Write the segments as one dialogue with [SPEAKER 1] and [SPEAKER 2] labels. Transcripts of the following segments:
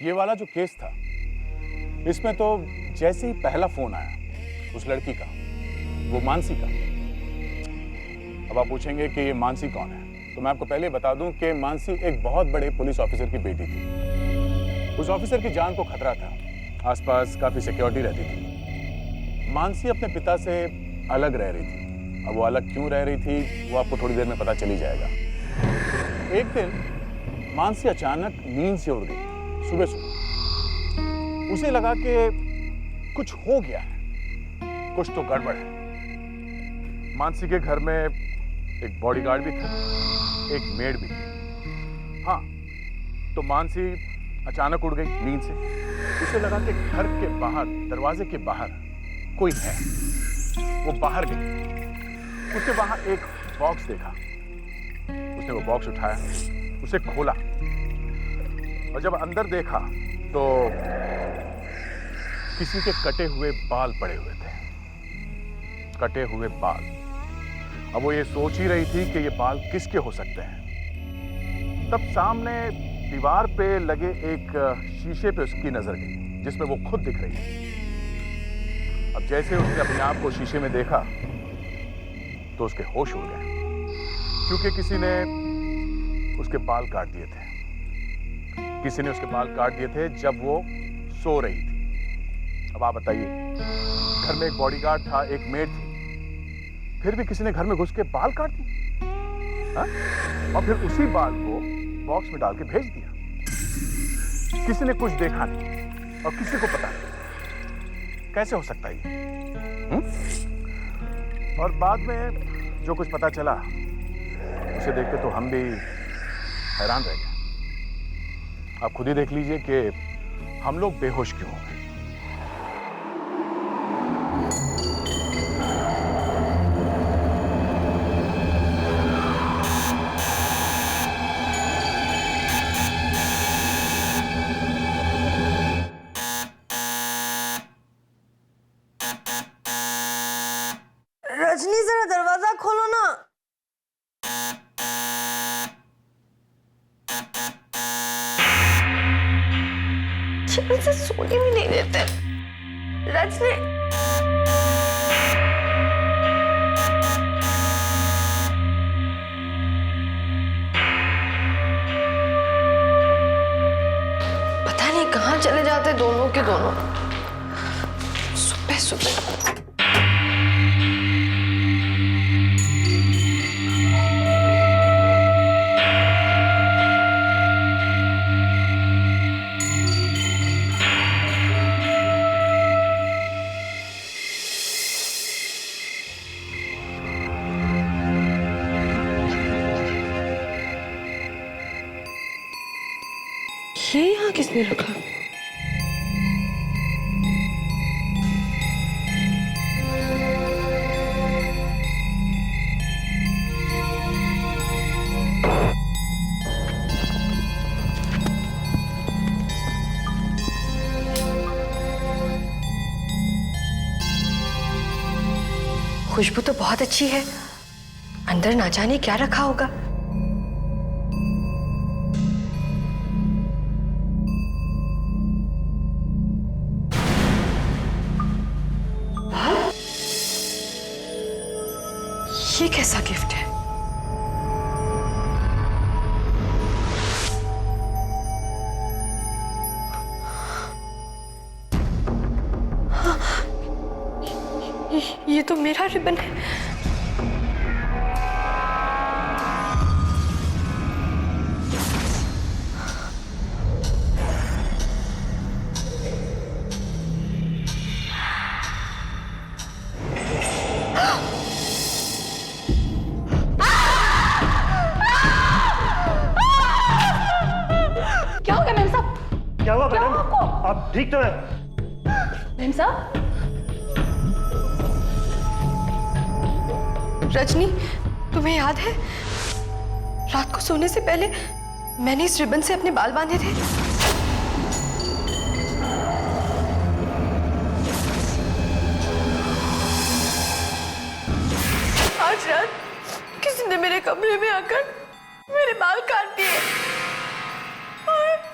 [SPEAKER 1] ये वाला जो केस था, इसमें तो जैसे ही पहला फोन आया उस लड़की का, वो मानसी का। अब आप पूछेंगे कि ये मानसी कौन है, तो मैं आपको पहले बता दूं कि मानसी एक बहुत बड़े पुलिस ऑफिसर की बेटी थी। उस ऑफिसर की जान को खतरा था, आसपास काफी सिक्योरिटी रहती थी। मानसी अपने पिता से अलग रह रही थी। अब वो अलग क्यों रह रही थी वो आपको थोड़ी देर में पता चल ही जाएगा। एक दिन मानसी अचानक नींद से उड़ गई सुबह सुबह। उसे लगा कि कुछ हो गया है, कुछ तो गड़बड़ है। मानसी के घर में एक बॉडीगार्ड भी था, एक मेड भी थी। हाँ, तो मानसी अचानक उड़ गई नींद से। उसे लगा कि घर के बाहर, दरवाजे के बाहर कोई है। वो बाहर गई, उसने वहां एक बॉक्स देखा। उसने वो बॉक्स उठाया, उसे खोला और जब अंदर देखा तो किसी के कटे हुए बाल पड़े हुए थे। कटे हुए बाल। अब वो ये सोच ही रही थी कि ये बाल किसके हो सकते हैं। तब सामने दीवार पे लगे एक शीशे पे उसकी नजर गई, जिसमें वो खुद दिख रही थी। अब जैसे उसने अपने आप को शीशे में देखा तो उसके होश उड़ गए, क्योंकि किसी ने उसके बाल काट दिए थे। किसी ने उसके बाल काट दिए थे जब वो सो रही थी। अब आप बताइए, घर में एक बॉडीगार्ड था, एक मेड थी, फिर भी किसी ने घर में घुस के बाल काट दिए। हाँ? और फिर उसी बाल को बॉक्स में डाल के भेज दिया। किसी ने कुछ देखा नहीं और किसी को पता नहीं। कैसे हो सकता है ये? और बाद में जो कुछ पता चला उसे देख के तो हम भी हैरान रह गए। आप खुद ही देख लीजिए कि हम लोग बेहोश क्यों हो गए।
[SPEAKER 2] रजनी, जरा दरवाजा खोलो ना। चैन से सोने भी नहीं देते। रजनी, पता नहीं कहाँ चले जाते दोनों के दोनों सुबह सुबह। ये यहाँ किसने रखा? खुशबू तो बहुत अच्छी है, अंदर ना जाने क्या रखा होगा। ये कैसा गिफ्ट है? ये तो मेरा रिबन है।
[SPEAKER 3] क्या हो गया मैम साहब?
[SPEAKER 4] क्या हुआ
[SPEAKER 3] क्या
[SPEAKER 4] मैडम?
[SPEAKER 3] हुआ आपको?
[SPEAKER 4] आप ठीक तो है?
[SPEAKER 3] मैम साहब,
[SPEAKER 2] रजनी, तुम्हें याद है रात को सोने से पहले मैंने इस रिबन से अपने बाल बांधे थे? आज रात किसी ने मेरे कमरे में आकर मेरे बाल काट दिए और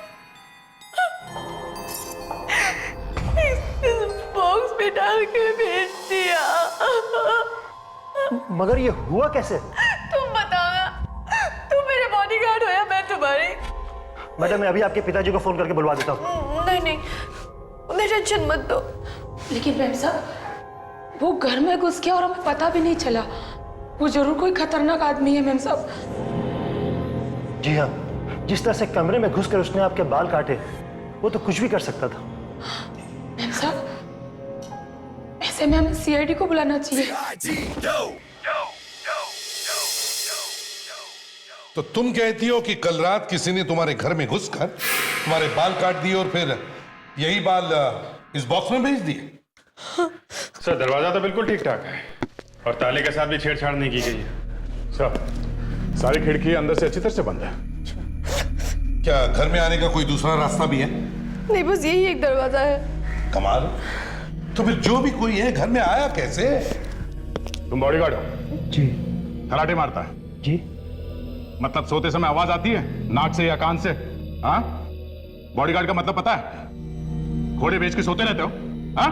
[SPEAKER 2] मार के भेज दिया।
[SPEAKER 4] मगर ये हुआ कैसे?
[SPEAKER 2] तुम बताओ ना, तुम मेरे बॉडीगार्ड हो या मैं तुम्हारी?
[SPEAKER 4] मैडम मैं अभी आपके पिताजी को फोन करके बुलवा देता हूँ।
[SPEAKER 2] नहीं नहीं, उन्हें टेंशन मत दो।
[SPEAKER 3] लेकिन मैम साहब, वो घर में घुस गया और हमें पता भी नहीं चला। वो जरूर कोई खतरनाक आदमी है मैम साहब।
[SPEAKER 4] जी हाँ, जिस तरह से कमरे में घुसकर उसने आपके बाल काटे, वो तो कुछ भी कर सकता था।
[SPEAKER 3] मैम साहब, ऐसे में हमें सीआईडी को बुलाना चाहिए।
[SPEAKER 5] तो तुम कहती हो कि कल रात किसी ने तुम्हारे घर में घुसकर तुम्हारे बाल काट दिए और फिर यही बाल इस बॉक्स में भेज दिए?
[SPEAKER 6] सर दरवाजा तो बिल्कुल ठीक ठाक है और ताले के साथ भी छेड़छाड़ नहीं की गई है।
[SPEAKER 1] सर, सारी खिड़की अंदर से अच्छी तरह से बंद है।
[SPEAKER 5] क्या घर में आने का कोई दूसरा रास्ता भी है?
[SPEAKER 2] नहीं, बस यही एक दरवाजा है।
[SPEAKER 5] कमाल। तो फिर जो भी कोई है घर में आया कैसे?
[SPEAKER 1] तुम बॉडीगार्ड हो?
[SPEAKER 4] जी।
[SPEAKER 1] खराटे मारता है?
[SPEAKER 4] जी।
[SPEAKER 1] मतलब सोते समय आवाज आती है नाक से या कान से? हाँ, बॉडीगार्ड का मतलब पता है? घोड़े बेच के सोते रहते हो? हाँ?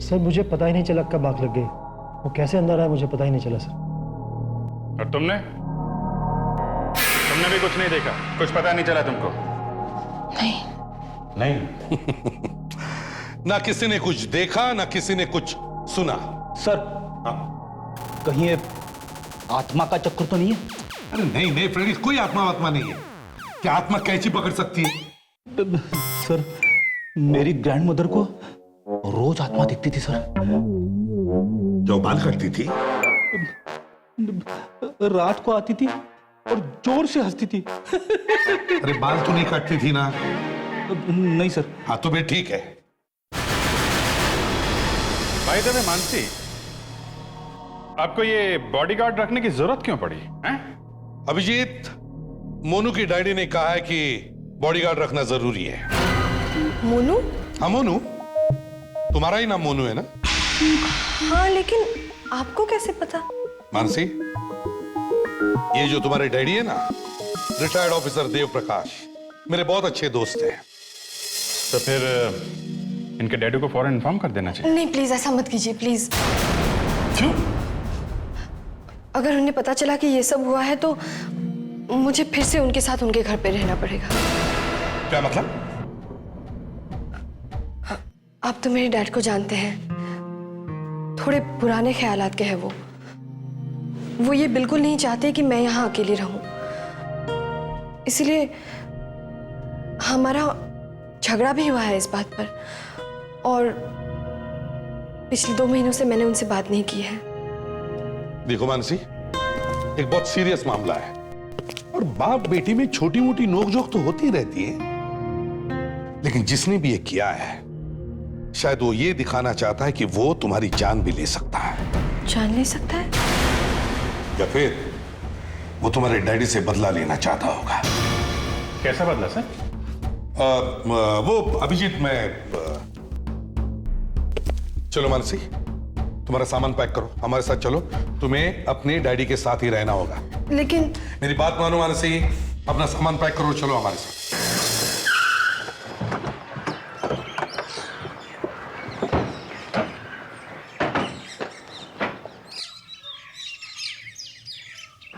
[SPEAKER 4] सर मुझे पता ही नहीं चला कब आग लग गई। वो कैसे अंदर आया मुझे पता ही नहीं चला सर।
[SPEAKER 6] और तुमने भी कुछ नहीं देखा? कुछ पता नहीं चला तुमको?
[SPEAKER 3] नहीं।
[SPEAKER 5] ना किसी ने कुछ देखा ना किसी ने कुछ सुना।
[SPEAKER 7] सर, कहीं ये आत्मा का चक्कर तो नहीं है?
[SPEAKER 5] अरे नहीं नहीं फ्रेंड्स, कोई आत्मा नहीं है। क्या आत्मा कैंची पकड़ सकती है?
[SPEAKER 7] सर, मेरी ग्रैंडमदर को रोज आत्मा दिखती थी सर।
[SPEAKER 5] जो बाल काटती थी?
[SPEAKER 7] रात को आती थी और जोर से हंसती थी।
[SPEAKER 5] अरे बाल तो नहीं काटती थी ना?
[SPEAKER 7] नहीं सर।
[SPEAKER 5] हाँ तो फिर ठीक है।
[SPEAKER 6] भाई देवे मानसी, आपको ये बॉडीगार्ड रखने की जरूरत क्यों पड़ी हैं?
[SPEAKER 5] अभिजीत, मोनू की डैडी ने कहा है कि बॉडीगार्ड रखना जरूरी है।
[SPEAKER 2] मोनू?
[SPEAKER 5] हाँ मोनू, तुम्हारा ही नाम मोनू है ना?
[SPEAKER 2] हाँ, लेकिन आपको कैसे पता?
[SPEAKER 5] मानसी, ये जो तुम्हारे डैडी है ना, रिटायर्ड ऑफिसर देव प्रकाश, मेरे बहुत अच्छे दोस्त हैं।
[SPEAKER 6] तो फिर इनके डैडी को फौरन इन्फॉर्म कर देना चाहिए।
[SPEAKER 2] नहीं प्लीज, ऐसा मत कीजिए प्लीज।
[SPEAKER 5] क्यों?
[SPEAKER 2] अगर उन्हें पता चला कि ये सब हुआ है तो मुझे फिर से उनके साथ उनके घर पे रहना पड़ेगा।
[SPEAKER 5] क्या मतलब?
[SPEAKER 2] आप तो मेरे डैड को जानते हैं, थोड़े पुराने ख्यालात के हैं वो ये बिल्कुल नहीं चाहते कि मैं यहाँ अकेली रहूं। इसलिए हमारा झगड़ा भी हुआ है इस बात पर, और पिछले 2 महीनों से मैंने उनसे बात नहीं की है।
[SPEAKER 5] देखो मानसी, एक बहुत सीरियस मामला है और बाप बेटी में छोटी मोटी नोकझोंक तो होती रहती है, लेकिन जिसने भी ये किया है शायद वो ये दिखाना चाहता है कि वो तुम्हारी जान भी ले सकता है।
[SPEAKER 2] जान ले सकता है?
[SPEAKER 5] या फिर वो तुम्हारे डैडी से बदला लेना चाहता होगा।
[SPEAKER 6] कैसा बदला सर?
[SPEAKER 5] वो अभिजीत, चलो मानसी, तुम्हारा सामान पैक करो, हमारे साथ चलो। तुम्हें अपने डैडी के साथ ही रहना होगा।
[SPEAKER 2] लेकिन
[SPEAKER 5] मेरी बात मानो मानसी, अपना सामान पैक करो, चलो हमारे साथ।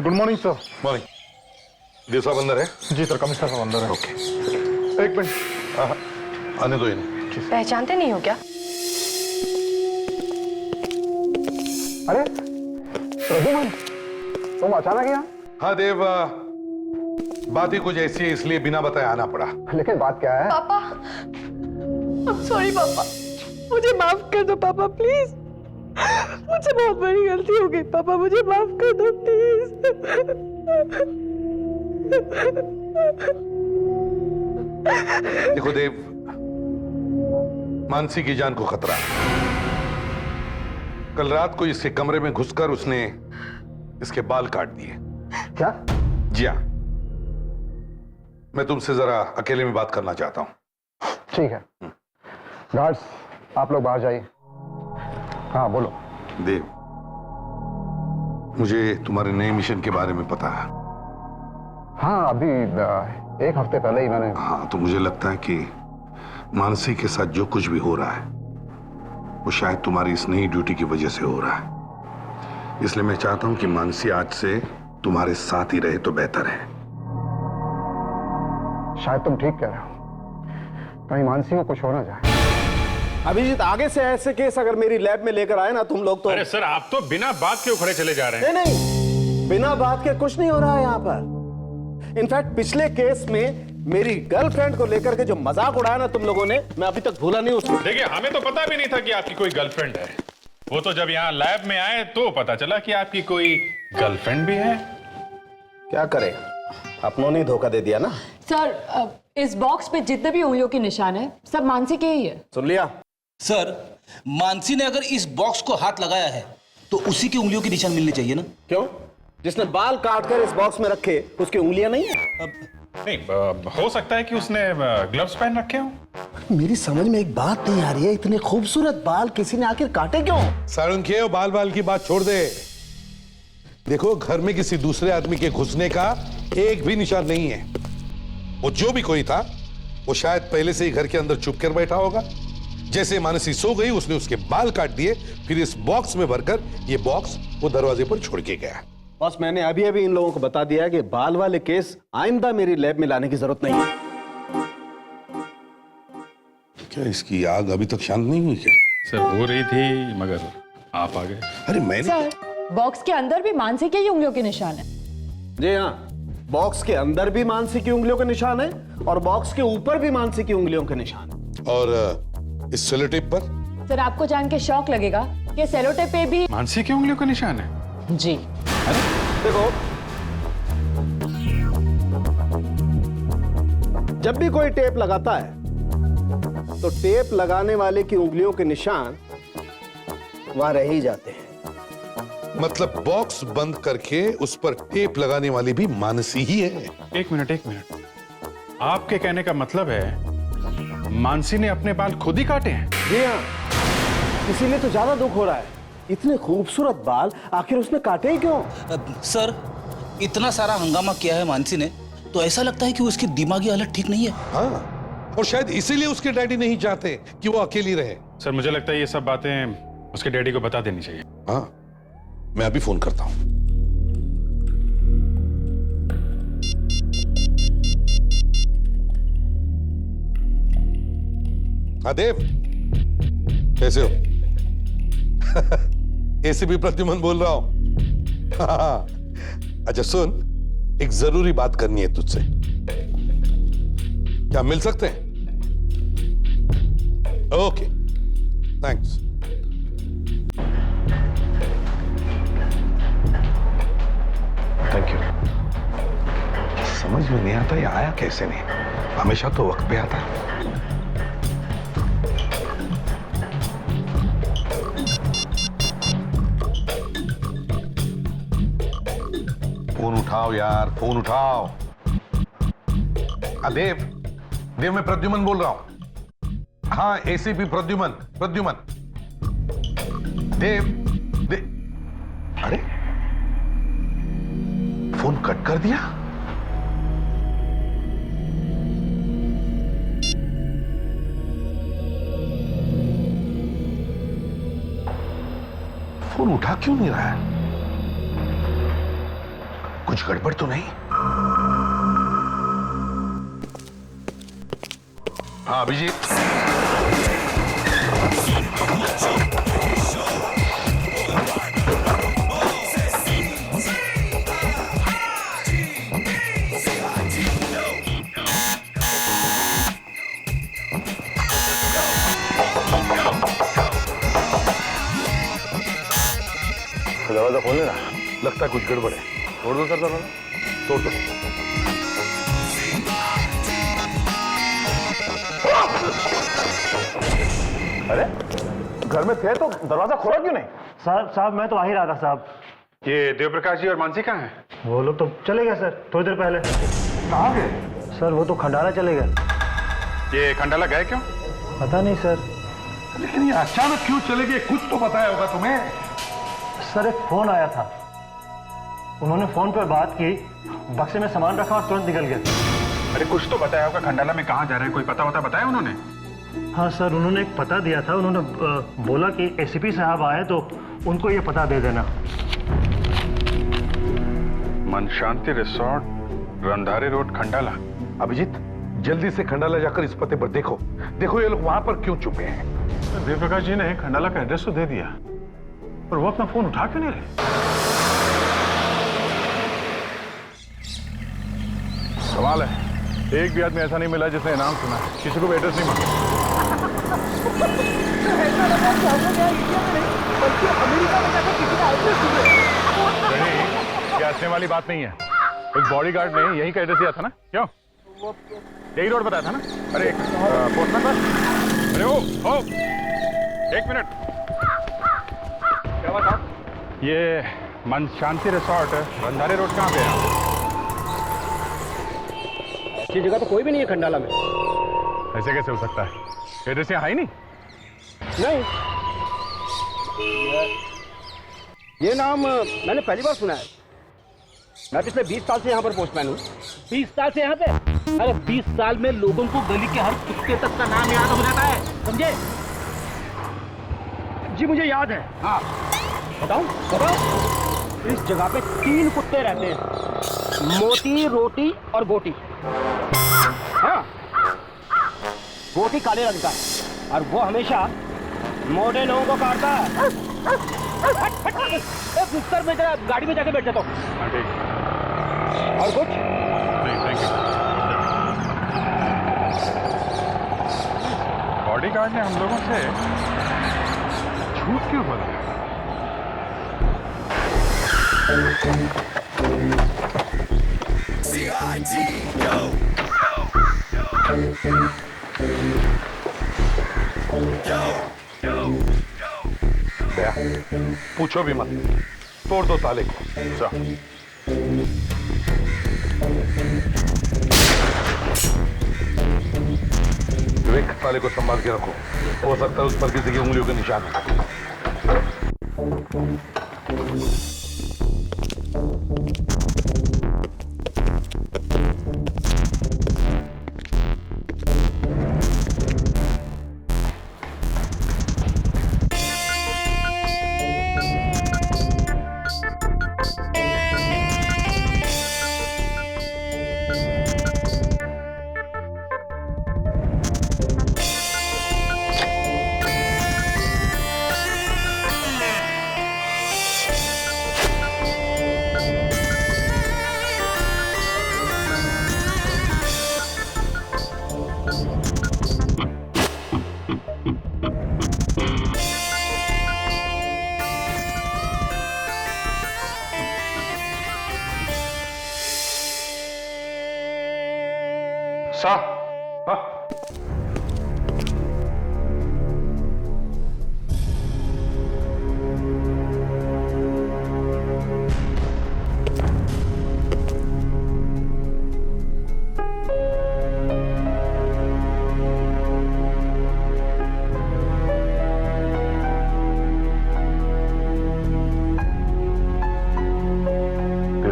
[SPEAKER 1] Good morning sir.
[SPEAKER 5] मॉर्निंग। देव साहब अंदर है?
[SPEAKER 1] जी सर, कमिश्नर साहब अंदर है।
[SPEAKER 5] ओके,
[SPEAKER 1] एक मिनट,
[SPEAKER 5] आने दो इन्हें।
[SPEAKER 2] पहचानते नहीं हो क्या?
[SPEAKER 1] अरे रघुमन, तुम अचानक यहाँ?
[SPEAKER 5] हाँ देव, बात ही कुछ ऐसी है, इसलिए बिना बताए आना पड़ा।
[SPEAKER 1] लेकिन बात क्या है?
[SPEAKER 2] पापा, सॉरी पापा, मुझे माफ कर दो पापा प्लीज। मुझे बहुत बड़ी गलती हो गई पापा, मुझे माफ कर दो प्लीज।
[SPEAKER 5] देखो देव, मानसी की जान को खतरा है। कल रात को इसके कमरे में घुसकर उसने इसके बाल काट दिए।
[SPEAKER 1] क्या?
[SPEAKER 5] जी हाँ, मैं तुमसे जरा अकेले में बात करना चाहता हूं।
[SPEAKER 1] ठीक है, गार्ड्स आप लोग बाहर जाइए। हाँ बोलो।
[SPEAKER 5] देव, मुझे तुम्हारे नए मिशन के बारे में पता है।
[SPEAKER 1] हाँ, अभी 1 हफ्ते पहले ही मैंने।
[SPEAKER 5] हाँ, तो मुझे लगता है कि मानसी के साथ जो कुछ भी हो रहा है वो शायद तुम्हारी इस नई ड्यूटी की वजह से हो रहा है। इसलिए मैं चाहता हूं कि मानसी आज से तुम्हारे साथ ही रहे तो बेहतर है।
[SPEAKER 8] शायद तुम ठीक कह रहे हो, कहीं मानसी को कुछ हो ना जाए।
[SPEAKER 9] अभिजीत, आगे से ऐसे केस अगर मेरी लैब में लेकर आए ना तुम लोग तो।
[SPEAKER 6] अरे सर, आप तो बिना बात के उखड़े चले जा रहे हैं।
[SPEAKER 9] नहीं, बिना बात के कुछ नहीं हो रहा है यहाँ पर। इनफैक्ट पिछले केस में मेरी गर्लफ्रेंड को लेकर के जो मजाक उड़ाया ना तुम लोगों ने, मैं अभी तक भूला नहीं उसको।
[SPEAKER 6] देखिए, हमें तो पता भी नहीं था कि आपकी कोई गर्लफ्रेंड है। वो तो जब यहाँ लैब में आए तो पता चला कि आपकी कोई गर्लफ्रेंड भी है।
[SPEAKER 9] क्या करें, अपनों ने धोखा दे दिया ना।
[SPEAKER 10] सर, इस बॉक्स पे जितने भी उंगलियों के निशान है सब मानसी के ही है।
[SPEAKER 9] सुन लिया?
[SPEAKER 7] सर, मानसी ने अगर इस बॉक्स को हाथ लगाया है तो उसी की उंगलियों के निशान मिलने चाहिए ना?
[SPEAKER 9] क्यों? जिसने बाल काट कर इस बॉक्स में रखे उसकी उंगलियां नहीं है?
[SPEAKER 6] नहीं, हो सकता है कि उसने ग्लव्स पहन रखे हो।
[SPEAKER 9] मेरी समझ में एक बात नहीं आ रही है, इतने खूबसूरत बाल किसी ने आखिर काटे क्यों?
[SPEAKER 5] सारुंखे, बाल बाल की बात छोड़ दे। देखो, घर में किसी दूसरे आदमी के घुसने का एक भी निशान नहीं है। वो जो भी कोई था वो शायद पहले से ही घर के अंदर छुप कर बैठा होगा। जैसे मानसी सो गई, उसने उसके बाल काट दिए, फिर इस बॉक्स में भरकर ये बॉक्स वो दरवाजे पर छोड़ के गया।
[SPEAKER 9] बस मैंने अभी अभी इन लोगों को बता दिया कि बाल वाले केस आइंदा मेरी लैब में लाने की जरूरत नहीं है।
[SPEAKER 5] क्या इसकी आग अभी तक शांत नहीं हुई क्या?
[SPEAKER 6] सर, हो रही थी मगर आप आ गए।
[SPEAKER 5] अरे मैंने
[SPEAKER 10] सर, बॉक्स के अंदर भी मानसी के ही उंगलियों के निशान है।
[SPEAKER 9] जी हाँ, बॉक्स के अंदर भी मानसी की उंगलियों के निशान है और बॉक्स के ऊपर भी मानसी की उंगलियों के निशान है।
[SPEAKER 5] और इस सेलो टेप पर?
[SPEAKER 10] सर, आपको जान के शौक लगेगा कि सेलो टेप पे भी
[SPEAKER 6] मानसी की उंगलियों का निशान है।
[SPEAKER 10] जी।
[SPEAKER 9] देखो, जब भी कोई टेप लगाता है तो टेप लगाने वाले की उंगलियों के निशान वहां रह ही जाते हैं।
[SPEAKER 5] मतलब बॉक्स बंद करके उस पर टेप लगाने वाली भी मानसी ही है।
[SPEAKER 6] एक मिनट, आपके कहने का मतलब है मानसी ने अपने बाल खुद ही काटे हैं?
[SPEAKER 9] जी हाँ, इसीलिए तो ज्यादा दुख हो रहा है। इतने खूबसूरत बाल आखिर उसने काटे ही क्यों?
[SPEAKER 7] सर, इतना सारा हंगामा किया है मानसी ने तो ऐसा लगता है कि उसकी दिमागी हालत ठीक नहीं है।
[SPEAKER 5] हाँ, और शायद इसीलिए उसके डैडी नहीं चाहते कि वो अकेली रहे।
[SPEAKER 6] सर, मुझे लगता है ये सब बातें उसके डैडी को बता देनी चाहिए।
[SPEAKER 5] हाँ, मैं अभी फोन करता हूं। हाँ देव, कैसे हो? एसीपी प्रद्युमन बोल रहा हूं। हाँ, अच्छा सुन, एक जरूरी बात करनी है तुझसे। क्या मिल सकते हैं? Okay, thanks. Thank you. समझ में नहीं आता ये आया कैसे नहीं, हमेशा तो वक्त पे आता है। फोन उठाओ यार, फोन उठाओ। देव, मैं प्रद्युमन बोल रहा हूं। हाँ, एसीपी प्रद्युमन। देव, अरे फोन कट कर दिया। फोन उठा क्यों नहीं रहा है? कुछ गड़बड़ तो नहीं? हाँ अभिजीत, दरवाजा खोलने ना, लगता है कुछ गड़बड़ है। तोड़ दो सर दरवाजा, तोड़ दो।
[SPEAKER 8] अरे घर में थे तो दरवाजा खोला क्यों नहीं?
[SPEAKER 4] साहब मैं तो आ ही रहा था साहब।
[SPEAKER 6] ये देवप्रकाश जी और मानसी कहाँ हैं?
[SPEAKER 4] वो लोग तो चले गए सर, थोड़ी देर पहले।
[SPEAKER 8] कहाँ गए?
[SPEAKER 4] सर वो तो खंडाला चले गए।
[SPEAKER 6] ये खंडाला गए क्यों?
[SPEAKER 4] पता नहीं सर।
[SPEAKER 5] लेकिन ये अचानक क्यों चले गए, कुछ तो बताया होगा तुम्हें।
[SPEAKER 4] सर एक फोन आया था, उन्होंने फोन पर बात की, बक्से में सामान रखा और तुरंत निकल गए।
[SPEAKER 6] अरे कुछ तो बताया होगा, खंडाला में कहाँ जा रहे हैं, कोई पता बताया उन्होंने?
[SPEAKER 4] हाँ सर, उन्होंने एक पता दिया था। उन्होंने बोला कि एसीपी साहब आए तो उनको ये पता दे देना।
[SPEAKER 6] मन शांति रिसोर्ट, रंधारी रोड, खंडाला।
[SPEAKER 5] अभिजीत, जल्दी से खंडाला जाकर इस पते पर देखो। देखो ये लोग वहां पर क्यों छुपे हैं।
[SPEAKER 1] देवप्रकाश जी ने खंडाला का एड्रेस तो दे दिया, पर वो अपना फोन उठा क्यों नहीं रहे? सवाल है, एक भी आदमी ऐसा नहीं मिला जिसने इनाम सुना, किसी को भी एड्रेस नहीं मांगा। नहीं, ये हंसने वाली बात नहीं है। एक बॉडीगार्ड ने यही का एड्रेस दिया था ना? क्यों? यही रोड बताया था ना? अरे पोस्टमैन बस। अरे ओ, एक मिनट। क्या बात? ये मन शांति रिसोर्ट रंधारी रोड कहाँ पे है?
[SPEAKER 9] ऐसी जगह तो कोई भी नहीं है खंडाला में।
[SPEAKER 1] ऐसे कैसे हो सकता है? एड्रेस यहाँ है ही नहीं।
[SPEAKER 9] नहीं, ये नाम मैंने पहली बार सुना है। मैं पिछले 20 साल से यहाँ पर पोस्टमैन हूँ।
[SPEAKER 11] 20 साल से यहाँ पे? अरे 20 साल में लोगों को गली के हर कुत्ते तक का नाम याद हो जाता है, समझे?
[SPEAKER 9] जी मुझे याद है। हाँ बताऊँ? इस जगह पे 3 कुत्ते रहते हैं, मोटी, रोटी और गोटी। हाँ, गोटी काले रंग का है और वो हमेशा मोटे लोगों को काटता है। सर मैं जरा गाड़ी में जाके बैठ जाता हूँ। और कुछ
[SPEAKER 1] नहीं, थैंक यू। बॉडीगार्ड ने हम लोगों से झूठ क्यों बोला?
[SPEAKER 5] पूछो भी मत, तोड़ दो ताले को। विवेक, ताले को संभाल के रखो। हो सकता है उस पर किसी की उंगलियों के निशान है।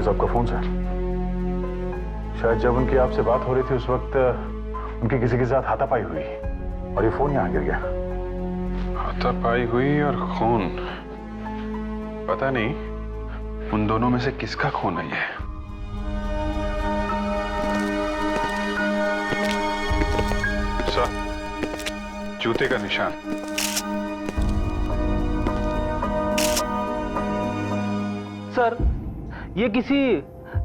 [SPEAKER 1] आपका फोन सर, शायद जब उनकी आपसे बात हो रही थी उस वक्त उनकी किसी के साथ हाथापाई हुई और ये फोन यहाँ गिर गया।
[SPEAKER 6] हाथापाई हुई और खून, पता नहीं उन दोनों में से किसका खून है ये। सर, जूते का निशान।
[SPEAKER 7] सर, ये किसी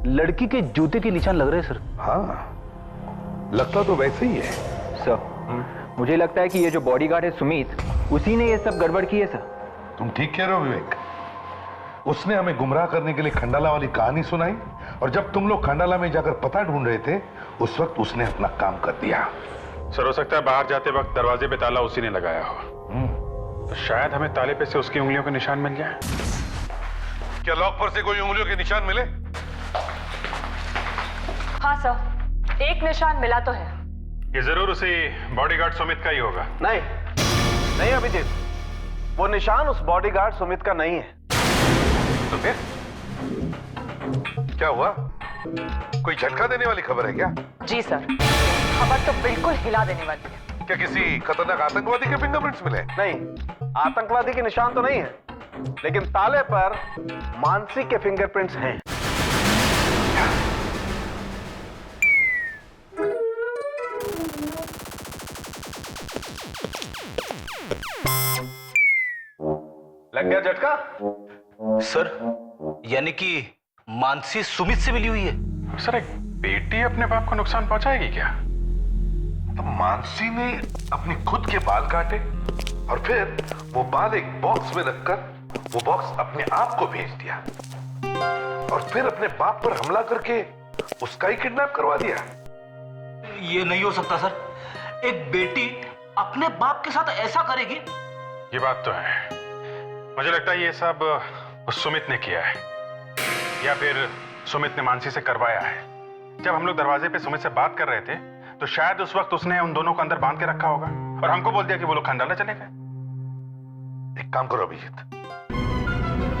[SPEAKER 7] लड़की के जूते के निशान लग रहे हैं सर।
[SPEAKER 5] हाँ, लगता तो वैसे ही है।
[SPEAKER 11] सर, मुझे लगता है कि ये जो बॉडीगार्ड है सुमित, उसी ने ये सब गड़बड़ की है सर।
[SPEAKER 5] तुम ठीक कह रहे हो विवेक। उसने हमें गुमराह करने के लिए खंडाला वाली कहानी सुनाई और जब तुम लोग खंडाला में जाकर पता ढूंढ रहे थे उस वक्त उसने अपना काम कर दिया।
[SPEAKER 6] सर, हो सकता है बाहर जाते वक्त दरवाजे पे ताला उसी ने लगाया हो। तो शायद हमें ताले पे से उसकी उंगलियों के निशान मिल जाए।
[SPEAKER 5] क्या लॉक पर से कोई उंगलियों के निशान मिले?
[SPEAKER 10] हाँ सर, एक निशान मिला तो है।
[SPEAKER 6] ये जरूर उसी बॉडीगार्ड सुमित का ही होगा।
[SPEAKER 9] नहीं नहीं अभिजीत, वो निशान उस बॉडीगार्ड सुमित का नहीं है।
[SPEAKER 5] तो फिर क्या हुआ? कोई झटका देने वाली खबर है क्या?
[SPEAKER 10] जी सर, खबर तो बिल्कुल हिला देने वाली है।
[SPEAKER 5] क्या किसी खतरनाक आतंकवादी के फिंगरप्रिंट्स मिले?
[SPEAKER 8] नहीं, आतंकवादी के निशान तो नहीं है, लेकिन ताले पर मानसी के फिंगरप्रिंट्स हैं। लग गया झटका?
[SPEAKER 7] सर, यानी कि मानसी सुमित से मिली हुई है?
[SPEAKER 6] सर, एक बेटी अपने बाप को नुकसान पहुंचाएगी क्या?
[SPEAKER 5] तो मानसी ने अपने खुद के बाल काटे और फिर वो बाल एक बॉक्स में रखकर वो बॉक्स अपने आप को भेज दिया और फिर अपने बाप पर हमला करके उसका ही किडनैप करवा दिया।
[SPEAKER 7] ये नहीं हो सकता सर। एक बेटी अपने बाप के साथ ऐसा करेगी?
[SPEAKER 6] ये बात तो है। मुझे लगता है ये सब उस सुमित ने किया है, या फिर सुमित ने मानसी से करवाया है। जब हम लोग दरवाजे पे सुमित से बात कर रहे थे तो शायद उस वक्त उसने उन दोनों को अंदर बांध के रखा होगा और हमको बोल दिया कि वो लोग खंडाला चले गए।
[SPEAKER 5] एक काम करो अभिजीत,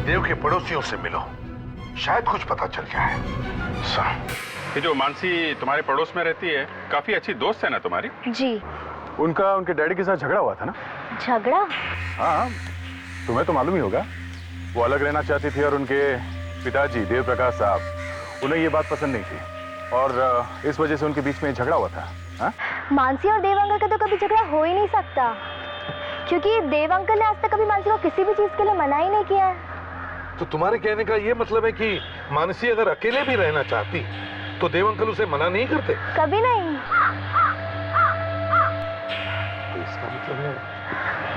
[SPEAKER 5] देव के पड़ोसियों से मिलो, शायद कुछ पता चल जाए।
[SPEAKER 6] ये जो मानसी तुम्हारे पड़ोस में रहती है, काफी अच्छी दोस्त है ना तुम्हारी?
[SPEAKER 1] जी। उनका उनके डैडी के साथ झगड़ा हुआ था ना?
[SPEAKER 2] झगड़ा?
[SPEAKER 1] हाँ, तुम्हें तो मालूम ही होगा। वो अलग रहना चाहती थी और उनके पिताजी देव प्रकाश साहब, उन्हें ये बात पसंद नहीं थी और इस वजह से उनके बीच में झगड़ा हुआ था। हाँ?
[SPEAKER 2] मानसी और देव अंकल का तो कभी झगड़ा हो ही नहीं सकता, क्योंकि देव अंकल ने आज तक कभी मानसी को किसी भी चीज के लिए मना ही नहीं किया है।
[SPEAKER 5] तो तुम्हारे कहने का ये मतलब है कि मानसी अगर अकेले भी रहना चाहती तो देव अंकल उसे मना नहीं करते?
[SPEAKER 2] कभी नहीं।
[SPEAKER 5] तो इसका मतलब है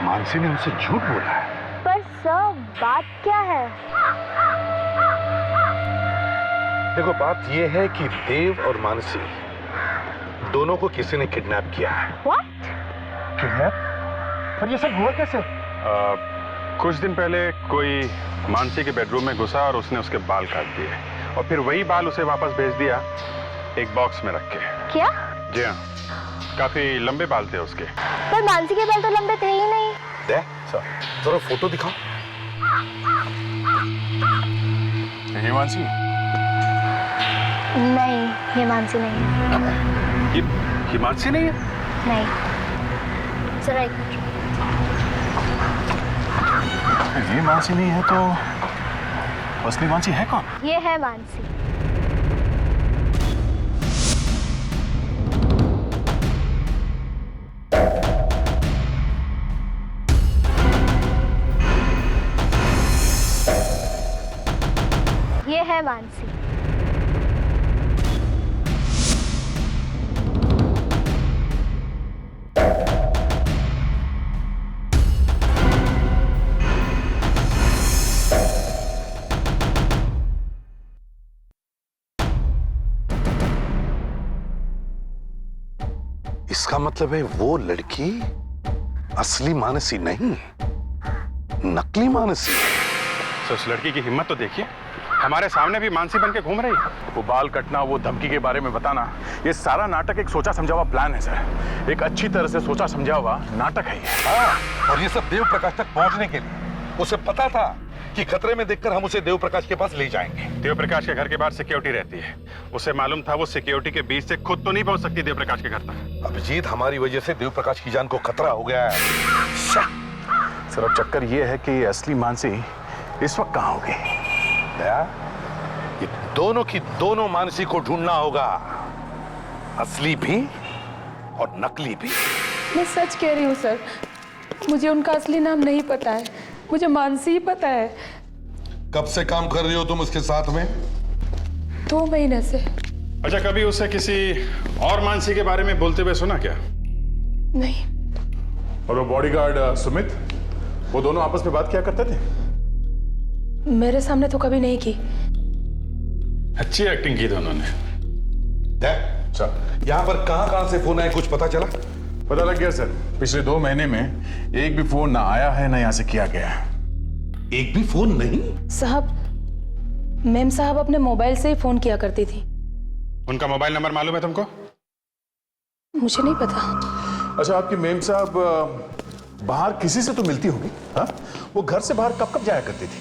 [SPEAKER 5] मानसी ने उनसे झूठ बोला है।
[SPEAKER 2] पर सर, बात क्या है?
[SPEAKER 5] देखो, बात ये है कि देव और मानसी दोनों को किसी ने किडनैप किया है।
[SPEAKER 2] What?
[SPEAKER 8] किडनैप? पर ये सब हुआ कैसे?
[SPEAKER 6] कुछ दिन पहले कोई मानसी के बेडरूम में घुसा और उसने उसके बाल काट दिए और फिर वही बाल उसे वापस भेज दिया एक बॉक्स में रख के।
[SPEAKER 2] क्या?
[SPEAKER 6] जी हाँ, काफी लंबे बाल थे उसके।
[SPEAKER 2] पर मानसी के बाल तो लंबे थे ही नहीं।
[SPEAKER 5] जरा फोटो दिखाओ।
[SPEAKER 1] ये मानसी?
[SPEAKER 2] नहीं, ये मानसी नहीं है।
[SPEAKER 6] ये मानसी नहीं है?
[SPEAKER 2] नहीं। जरा एक
[SPEAKER 1] ये मानसी नहीं है तो असली मानसी है कौन?
[SPEAKER 2] ये है मानसी। ये है मानसी।
[SPEAKER 5] इसका मतलब है वो लड़की असली मानसी नहीं, नकली मानसी।
[SPEAKER 6] तो उस लड़की की हिम्मत तो देखिए, हमारे सामने भी मानसी बन के घूम रही है।
[SPEAKER 1] वो बाल कटना, वो धमकी के बारे में बताना, ये सारा नाटक एक सोचा समझा हुआ प्लान है सर। एक अच्छी तरह से सोचा समझा हुआ नाटक है ये।
[SPEAKER 5] हाँ, और ये सब देव प्रकाश तक पहुंचने के लिए उसे पता था कि खतरे में देखकर हम उसे देव प्रकाश के पास ले जाएंगे।
[SPEAKER 6] देव प्रकाश के घर के बाहर सिक्योरिटी रहती है, उसे मालूम था वो सिक्योरिटी के बीच से खुद तो नहीं पहुंच सकती देव प्रकाश के घर तक।
[SPEAKER 5] अभिजीत, हमारी वजह से देव प्रकाश की जान को खतरा हो गया है।
[SPEAKER 1] सर, अब चक्कर ये है कि असली मानसी इस वक्त कहाँ होगी?
[SPEAKER 5] ये दोनों की दोनों मानसी को ढूंढना होगा, असली भी और नकली भी।
[SPEAKER 3] मैं सच कह रही हूँ सर, मुझे उनका असली नाम नहीं पता है, मुझे मानसी ही पता है।
[SPEAKER 5] कब से काम कर रही हो तुम उसके साथ में?
[SPEAKER 3] 2 महीने से।
[SPEAKER 6] अच्छा, कभी उसे किसी और मानसी के बारे में बोलते हुए सुना क्या?
[SPEAKER 3] नहीं।
[SPEAKER 1] और वो बॉडीगार्ड सुमित, वो दोनों आपस में बात किया करते थे?
[SPEAKER 3] मेरे सामने तो कभी नहीं की।
[SPEAKER 6] अच्छी एक्टिंग की दोनों ने।
[SPEAKER 5] यहाँ पर कहां से फोन आए, कुछ पता चला?
[SPEAKER 1] पता लग गया सर, पिछले 2 महीने में एक भी फोन ना आया है ना यहाँ से किया गया है।
[SPEAKER 5] एक भी फोन नहीं?
[SPEAKER 3] साहब, मैम साहब अपने मोबाइल से ही फोन किया करती थी।
[SPEAKER 6] उनका मोबाइल नंबर मालूम है तुमको?
[SPEAKER 3] मुझे नहीं पता।
[SPEAKER 1] अच्छा, आपकी मेम साहब बाहर किसी से तो मिलती होगी? हाँ, वो घर से बाहर कब कब जाया करती थी?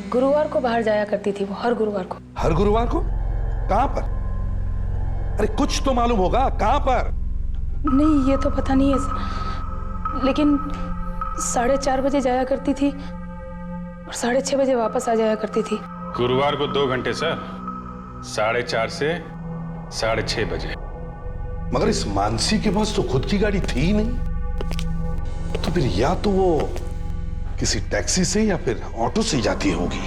[SPEAKER 3] गुरुवार को बाहर जाया करती थी वो, हर गुरुवार को।
[SPEAKER 5] हर गुरुवार को? कहां पर? अरे कुछ तो मालूम होगा, कहां पर?
[SPEAKER 3] नहीं, ये तो पता नहीं है सर, लेकिन 4:30 बजे जाया करती थी और 6:30 बजे वापस आ जाया करती थी।
[SPEAKER 6] गुरुवार को 2 घंटे सर, 4:30 से 6:30 बजे।
[SPEAKER 5] मगर इस मानसी के पास तो खुद की गाड़ी थी ही नहीं, तो फिर या तो वो किसी टैक्सी से या फिर ऑटो से जाती होगी।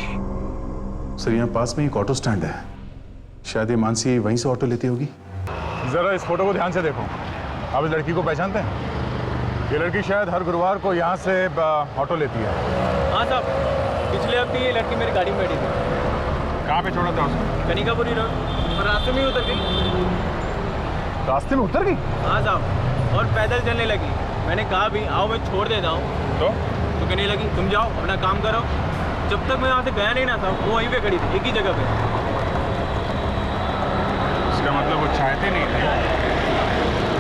[SPEAKER 1] सर यहाँ पास में एक ऑटो स्टैंड है, शायद ये मानसी वहीं से ऑटो लेती होगी। जरा इस फोटो को ध्यान से देखो, आप इस लड़की को पहचानते हैं? ये लड़की शायद हर गुरुवार को यहाँ से ऑटो लेती है।
[SPEAKER 11] हाँ साहब, पिछले हफ्ते ये लड़की मेरी गाड़ी में बैठी थी।
[SPEAKER 6] कहाँ पे छोड़ा था उसको?
[SPEAKER 11] कनिकापुरी रोड, और रास्ते में ही उतर गई।
[SPEAKER 1] रास्ते में उतर गई?
[SPEAKER 11] हाँ साहब, और पैदल चलने लगी। मैंने कहा भी आओ मैं छोड़ देता हूँ, तो कहने लगी तुम जाओ अपना काम करो। जब तक मैं यहाँ से गया नहीं ना साहब, वो वहीं पे खड़ी थी, एक ही जगह पे।
[SPEAKER 6] इसका मतलब वो चाहते नहीं थे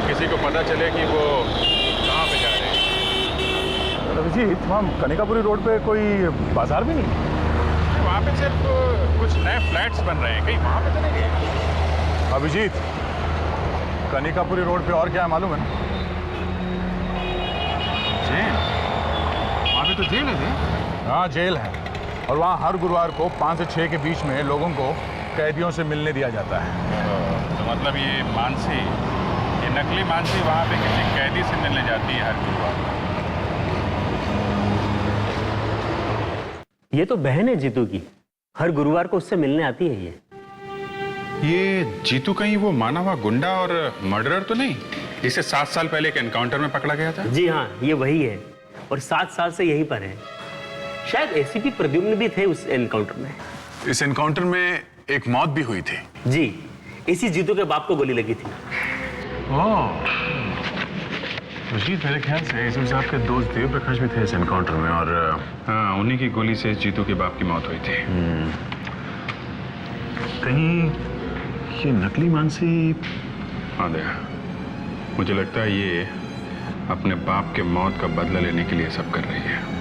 [SPEAKER 6] किसी को पता चले कि वो कहाँ पे जा रहे हैं।
[SPEAKER 1] अभिजीत, वहाँ कनिकापुरी रोड पे कोई बाजार भी नहीं?
[SPEAKER 6] वहाँ पे सिर्फ कुछ नए फ्लैट्स बन रहे हैं, कहीं वहाँ पे तो नहीं गए।
[SPEAKER 1] अभिजीत, कनिकापुरी रोड पे और क्या है मालूम है?
[SPEAKER 6] जेल? वहाँ पे तो जेल है जी।
[SPEAKER 1] हाँ, जेल है, और वहाँ हर गुरुवार को 5 से 6 के बीच में लोगों को कैदियों से मिलने दिया जाता है।
[SPEAKER 6] तो मतलब ये मानसी, ये नकली मानसी वहाँ पे किसी कैदी से मिलने जाती है हर गुरुवार।
[SPEAKER 9] ये तो बहन है जीतू की, हर गुरुवार को उससे मिलने आती है
[SPEAKER 6] ये जीतू कहीं वो माना हुआ गुंडा और मर्डरर तो नहीं, जिसे 7 साल पहले एक एनकाउंटर में पकड़ा गया था?
[SPEAKER 9] जी हाँ, ये वही है, और 7 साल से यहीं पर है। शायद एसीपी प्रद्युम्न भी थे उस एनकाउंटर में।
[SPEAKER 1] इस एनकाउंटर में एक मौत भी हुई थी।
[SPEAKER 9] जी, इसी जीतू के बाप को गोली लगी थी।
[SPEAKER 1] अजीत, मेरे ख्याल से एसपी साहब के दोस्त देव प्रकाश भी थे इस एनकाउंटर में, और
[SPEAKER 6] हाँ, उन्हीं की गोली से जीतू के बाप की मौत हुई थी।
[SPEAKER 1] कहीं ये नकली मानसी?
[SPEAKER 6] हाँ दया, मुझे लगता है ये अपने बाप के मौत का बदला लेने के लिए सब कर रही है।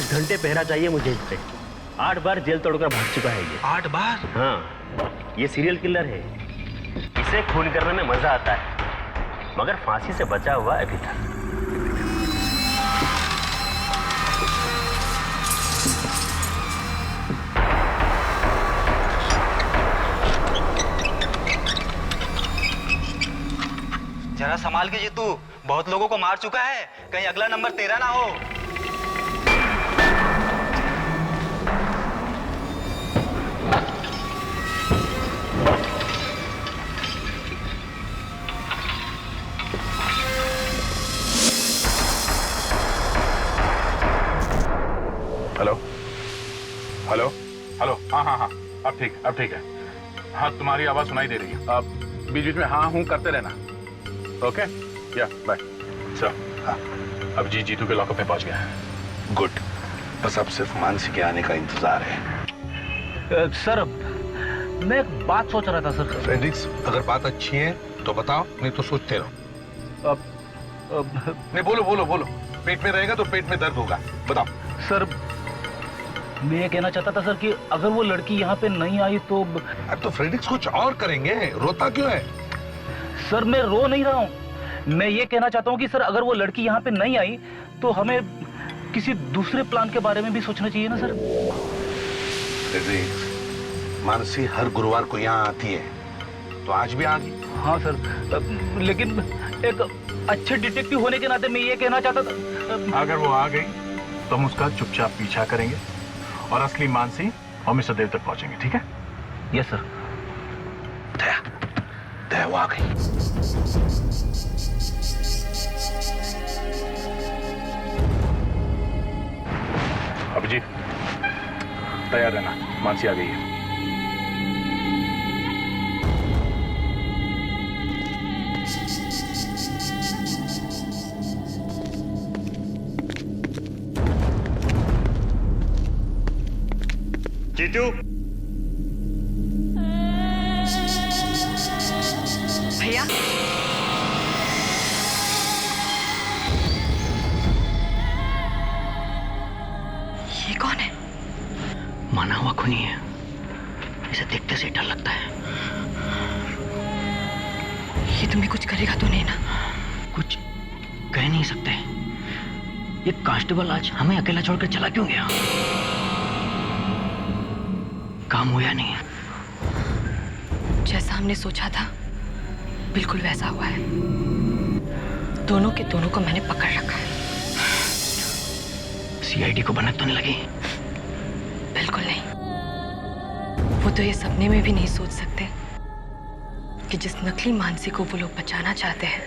[SPEAKER 9] घंटे पहरा चाहिए मुझे इस पे। 8 बार जेल तोड़कर भाग चुका है ये।
[SPEAKER 11] 8 बार?
[SPEAKER 9] हाँ, ये सीरियल किलर है। इसे खून करने में मजा आता है, मगर फांसी से बचा हुआ अभी तक।
[SPEAKER 11] जरा संभाल के जीतू, बहुत लोगों को मार चुका है, कहीं अगला नंबर तेरा ना हो।
[SPEAKER 1] हेलो हेलो हेलो, हाँ हाँ हाँ, अब ठीक है। हाँ, तुम्हारी आवाज सुनाई दे रही है। अब बीच बीच में हाँ हूँ करते रहना। ओके, या बाय। सर, हाँ, अब जीतू के लॉकअप में पहुंच गया है।
[SPEAKER 5] गुड, बस अब सिर्फ मानसी के आने का इंतजार है।
[SPEAKER 11] सर, मैं एक बात सोच रहा था सर।
[SPEAKER 5] फ्रेडरिक्स, अगर बात अच्छी है तो बताओ, नहीं तो सोचते रहो। नहीं, बोलो। पेट में रहेगा तो पेट में दर्द होगा, बताओ।
[SPEAKER 11] सर, मैं ये कहना चाहता था सर कि अगर वो लड़की यहाँ पे नहीं आई तो।
[SPEAKER 5] अब तो फ्रेडरिक्स कुछ और करेंगे, रोता क्यों है?
[SPEAKER 11] सर, मैं रो नहीं रहा हूँ, मैं ये कहना चाहता हूँ कि सर अगर वो लड़की यहाँ पे नहीं आई तो हमें किसी दूसरे प्लान के बारे में भी सोचना चाहिए ना सर।
[SPEAKER 5] फ्रेडरिक्स, मानसी हर गुरुवार को यहाँ आती है, तो आज भी आ गई।
[SPEAKER 11] हाँ सर, लेकिन एक अच्छे डिटेक्टिव होने के नाते मैं ये कहना चाहता था।
[SPEAKER 1] अगर वो आ गई तो हम उसका चुपचाप पीछा करेंगे और असली मानसी और मिस्टर देव तक पहुंचेंगे, ठीक है?
[SPEAKER 11] Yes sir.
[SPEAKER 5] दया वो आ गई।
[SPEAKER 1] अभिजीत, तैयार रहना, मानसी आ गई है।
[SPEAKER 12] बिट्टू।
[SPEAKER 2] भैया ये कौन है?
[SPEAKER 9] माना हुआ खूनी है, इसे देखते से डर लगता है।
[SPEAKER 2] ये तुम्हें कुछ करेगा तो नहीं ना?
[SPEAKER 9] कुछ कह नहीं सकते। ये कांस्टेबल आज हमें अकेला छोड़कर चला क्यों गया? काम हुआ नहीं।
[SPEAKER 2] जैसा हमने सोचा था बिल्कुल वैसा हुआ है। दोनों के दोनों को मैंने पकड़ रखा है।
[SPEAKER 9] सीआईडी को भनक तो नहीं लगी?
[SPEAKER 2] बिल्कुल नहीं। वो तो ये सपने में भी नहीं सोच सकते कि जिस नकली मानसी को वो लोग बचाना चाहते हैं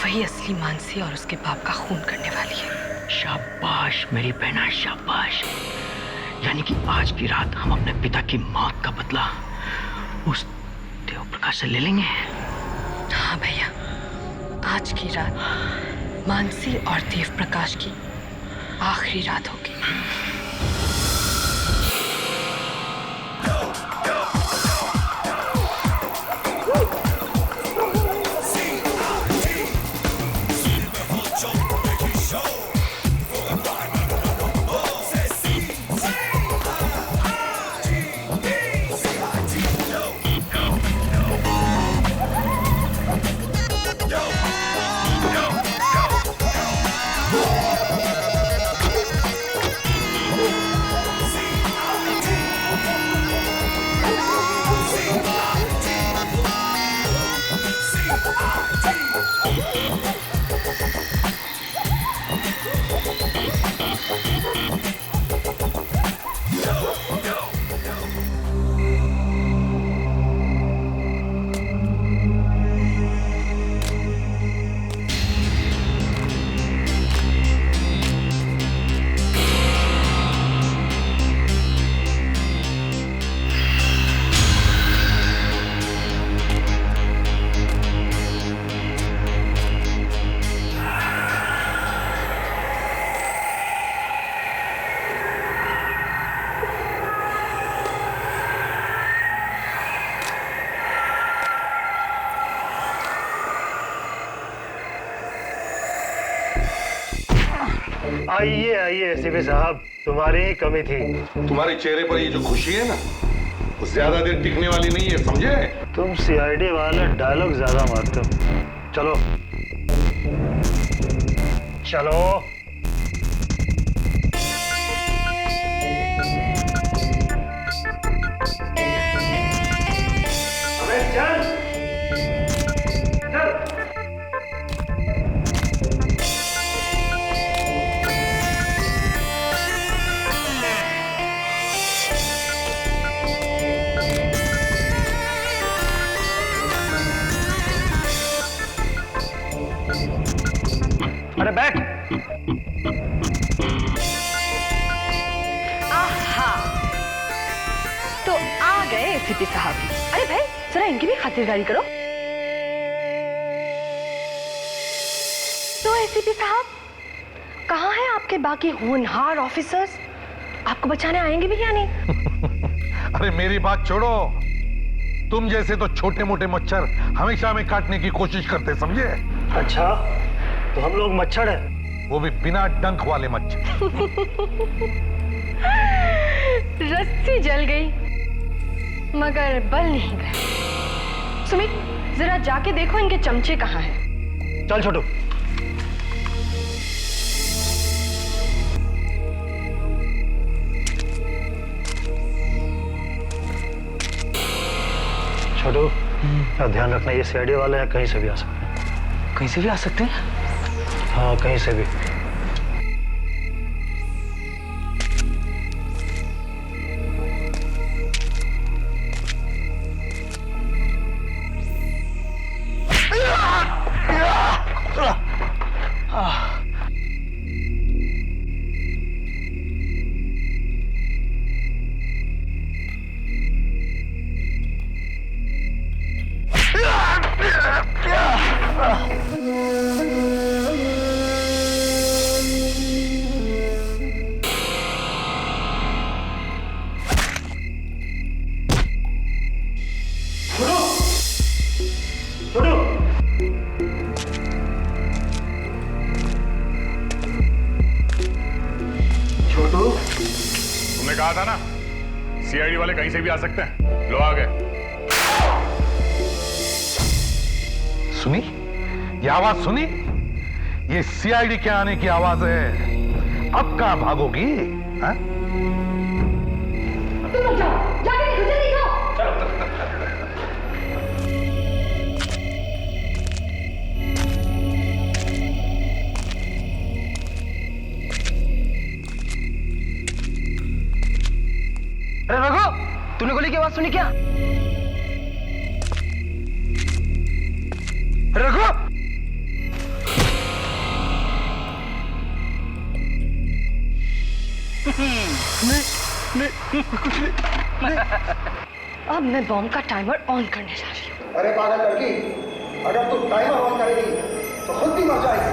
[SPEAKER 2] वही असली मानसी और उसके बाप का खून करने वाली है।
[SPEAKER 9] शाबाश मेरी बहना, शाबाश। यानी कि आज की रात हम अपने पिता की मौत का बदला उस देव प्रकाश से ले लेंगे।
[SPEAKER 2] हाँ भैया, आज की रात मानसी और देव प्रकाश की आखिरी रात होगी।
[SPEAKER 4] आइए आइए एसीपी साहब, तुम्हारी ही कमी थी।
[SPEAKER 5] तुम्हारे चेहरे पर ये जो खुशी है ना, वो ज्यादा देर टिकने वाली नहीं है, समझे?
[SPEAKER 4] तुम सीआईडी वाले डायलॉग ज्यादा मारते हो। चलो चलो। अबे चल चल। अरे बैठ।
[SPEAKER 2] आहा, तो आ गए एसीपी साहब। अरे भाई जरा इनकी भी खातिरदारी करो। तो एसीपी साहब, कहाँ हैं आपके बाकी होनहार ऑफिसर्स? आपको बचाने आएंगे भी या नहीं?
[SPEAKER 5] अरे मेरी बात छोड़ो, तुम जैसे तो छोटे मोटे मच्छर हमेशा हमें काटने की कोशिश करते, समझे?
[SPEAKER 4] अच्छा, तो हम लोग मच्छर हैं?
[SPEAKER 5] वो भी बिना डंक वाले मच्छर।
[SPEAKER 2] रस्सी जल गई मगर बल नहीं गए। सुमित, जरा जाके देखो इनके चमचे कहाँ हैं।
[SPEAKER 4] चल छोटू। छोटू, ध्यान रखना, ये सीआईडी वाले हैं, कहीं से भी आ सकते हैं।
[SPEAKER 9] कहीं से भी आ सकते हैं?
[SPEAKER 4] हाँ, कहीं से भी।
[SPEAKER 1] कहा था ना, सीआईडी वाले कहीं से भी आ सकते हैं। लो आ गए।
[SPEAKER 5] सुनी ये आवाज सुनी? ये सीआईडी के आने की आवाज है। अब कहां भागोगी? हाँ?
[SPEAKER 9] अरे रघु, तूने गोली की आवाज सुनी क्या? रघु!
[SPEAKER 2] अब मैं बॉम्ब का टाइमर ऑन करने जा रही हूँ।
[SPEAKER 4] अरे पागल लड़की, अगर तू टाइमर ऑन करेगी तो खुद भी मर जाएगी।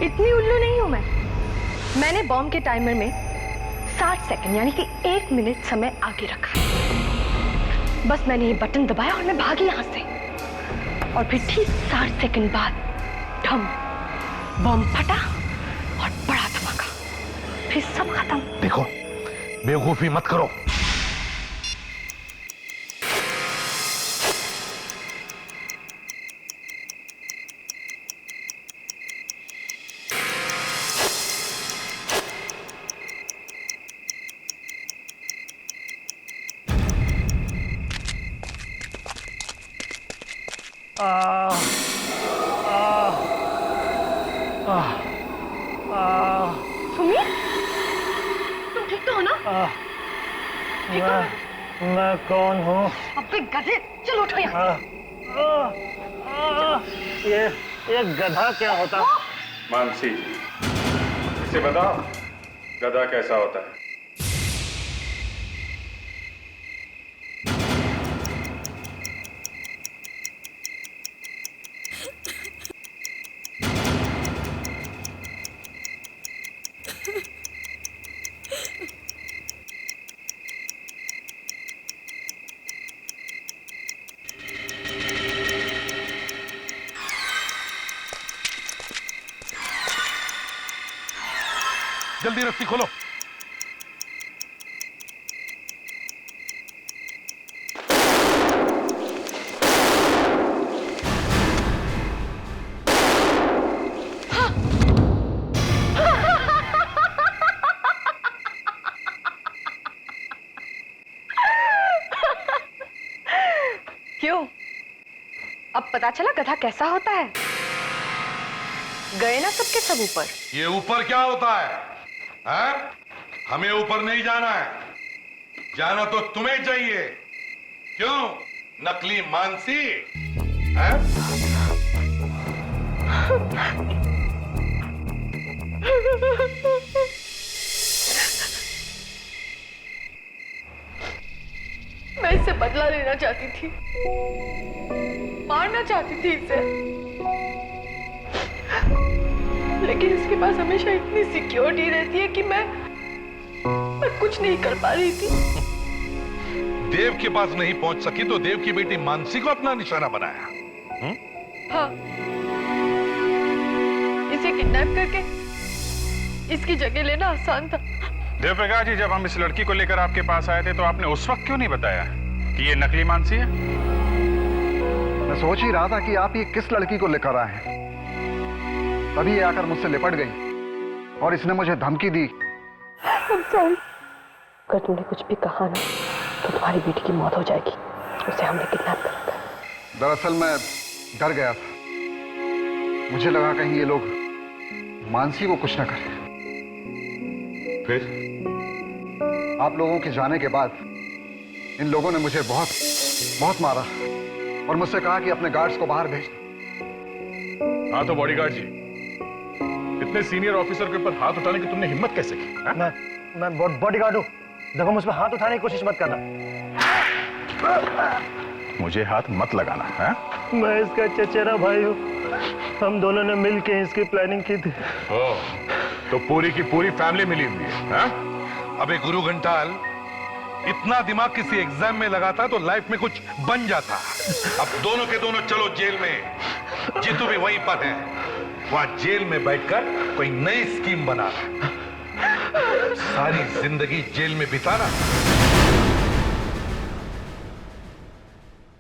[SPEAKER 2] इतनी उल्लू नहीं हूं मैं। मैंने बॉम्ब के टाइमर में 60 सेकंड यानी कि 1 मिनट समय आगे रखा। बस मैंने ये बटन दबाया और मैं भागी यहां से। और फिर ठीक 60 सेकंड बाद ढम, बॉम्ब फटा और बड़ा धमाका। फिर सब खत्म।
[SPEAKER 5] देखो, बेवकूफी मत करो।
[SPEAKER 2] सुमित, तुम ठीक तो हो ना? ठीक हो?
[SPEAKER 4] मैं कौन हूँ?
[SPEAKER 2] अबे गधे, चलो उठो यहाँ।
[SPEAKER 4] ये गधा क्या होता?
[SPEAKER 6] मानसी, इसे बताओ गधा कैसा होता है?
[SPEAKER 5] जल्दी रस्सी खोलो।
[SPEAKER 2] क्यों? अब पता चला गधा कैसा होता है? गए ना सबके सब ऊपर।
[SPEAKER 5] ये ऊपर क्या होता है? हाँ? हमें ऊपर नहीं जाना है, जाना तो तुम्हें चाहिए। क्यों? नकली मानसी? हाँ?
[SPEAKER 2] मैं इससे बदला लेना चाहती थी, मारना चाहती थी इसे, लेकिन इसके पास हमेशा इतनी सिक्योरिटी रहती है कि मैं कुछ नहीं कर पा रही थी।
[SPEAKER 5] देव के पास नहीं पहुंच सकी तो देव की बेटी मानसी को अपना निशाना बनाया।
[SPEAKER 2] हाँ, इसे किडनैप करके इसकी जगह लेना आसान था।
[SPEAKER 6] देव प्रकाश जी, जब हम इस लड़की को लेकर आपके पास आए थे तो आपने उस वक्त क्यों नहीं बताया कि ये नकली मानसी है?
[SPEAKER 8] मैं सोच ही रहा था कि आप ये किस लड़की को लेकर आए हैं। तभी ये आकर मुझसे लिपट गई और इसने मुझे धमकी दी।
[SPEAKER 2] अगर तुमने कुछ भी कहा ना तो तुम्हारी बेटी की मौत हो जाएगी। उसे हमने किडनैप कर रखा है।
[SPEAKER 8] दरअसल मैं डर गया था, मुझे लगा कहीं ये लोग मानसी को कुछ न करें।
[SPEAKER 6] फिर
[SPEAKER 8] आप लोगों के जाने के बाद इन लोगों ने मुझे बहुत मारा और मुझसे कहा कि अपने गार्ड्स को बाहर भेज।
[SPEAKER 1] हाँ तो बॉडीगार्ड जी, इतने सीनियर ऑफिसर के ऊपर हाथ उठाने की तुमने हिम्मत कैसे की?
[SPEAKER 4] मैं बॉडीगार्ड हूँ। देखो, मुझ पर हाथ उठाने की कोशिश मत करना।
[SPEAKER 1] मुझे हाथ मत लगाना है।
[SPEAKER 4] मैं इसका चचेरा भाई हूँ। हम दोनों ने मिलकर इसकी प्लानिंग की थी।
[SPEAKER 1] तो पूरी की पूरी फैमिली मिली हुई है।
[SPEAKER 5] अबे गुरु घंटाल, इतना दिमाग किसी एग्जाम में लगाता तो लाइफ में कुछ बन जाता। अब दोनों के दोनों चलो जेल में। जीतू भी वहीं पर है, वहां जेल में बैठकर कोई नई स्कीम बना रहा है। सारी जिंदगी जेल में बिताना